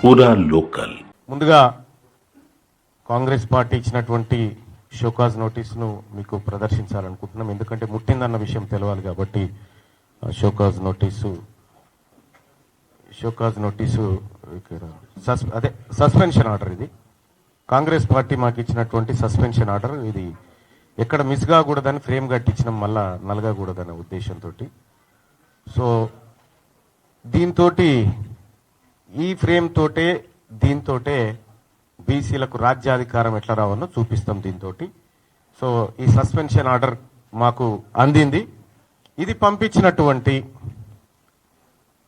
పూరా లోకల్. ముందుగా కాంగ్రెస్ పార్టీ ఇచ్చినటువంటి షోకాజ్ నోటీసును మీకు ప్రదర్శించాలనుకుంటున్నాం. ఎందుకంటే ముట్టిందన్న విషయం తెలవాలి కాబట్టి షోకాజ్ నోటీసు అదే సస్పెన్షన్ ఆర్డర్. ఇది కాంగ్రెస్ పార్టీ మాకు ఇచ్చినటువంటి సస్పెన్షన్ ఆర్డర్. ఇది ఎక్కడ మిస్ కాకూడదని ఫ్రేమ్ కట్టించడం, మళ్ళా నలగకూడదనే ఉద్దేశంతో. సో దీంతో ఈ ఫ్రేమ్ తోటే దీంతోటే బీసీలకు రాజ్యాధికారం ఎట్లా రావాలో చూపిస్తాం దీంతో. సో ఈ సస్పెన్షన్ ఆర్డర్ మాకు అందింది. ఇది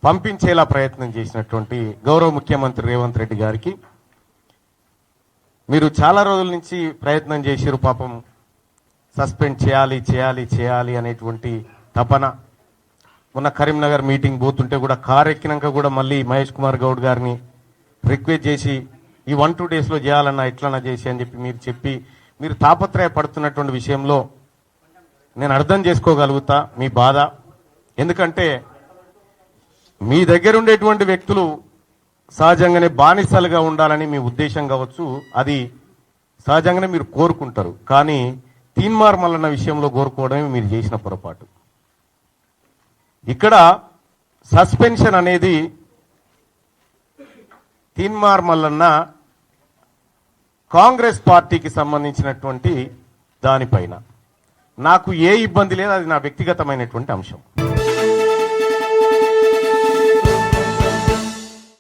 పంపించేలా ప్రయత్నం చేసినటువంటి గౌరవ ముఖ్యమంత్రి రేవంత్ రెడ్డి గారికి మీరు చాలా రోజుల నుంచి ప్రయత్నం చేసిరు. పాపం సస్పెండ్ చేయాలి అనేటువంటి తపన. మొన్న కరీంనగర్ మీటింగ్ పోతుంటే కూడా కారు ఎక్కినాక కూడా మళ్ళీ మహేష్ కుమార్ గౌడ్ గారిని రిక్వెస్ట్ చేసి ఈ 1-2 డేస్లో చేయాలన్నా ఎట్లన్నా చేసి అని చెప్పి మీరు తాపత్రయపడుతున్నటువంటి విషయంలో నేను అర్థం చేసుకోగలుగుతా మీ బాధ. ఎందుకంటే మీ దగ్గర ఉండేటువంటి వ్యక్తులు సహజంగానే బానిసలుగా ఉండాలని మీ ఉద్దేశం కావచ్చు, అది సహజంగానే మీరు కోరుకుంటారు. కానీ తీన్మార్ మల్లన్న విషయంలో కోరుకోవడమే మీరు చేసిన పొరపాటు. ఇక్కడ సస్పెన్షన్ అనేది తీన్మార్ మల్లన్న కాంగ్రెస్ పార్టీకి సంబంధించినటువంటి దానిపైన నాకు ఏ ఇబ్బంది లేదు. అది నా వ్యక్తిగతమైనటువంటి అంశం.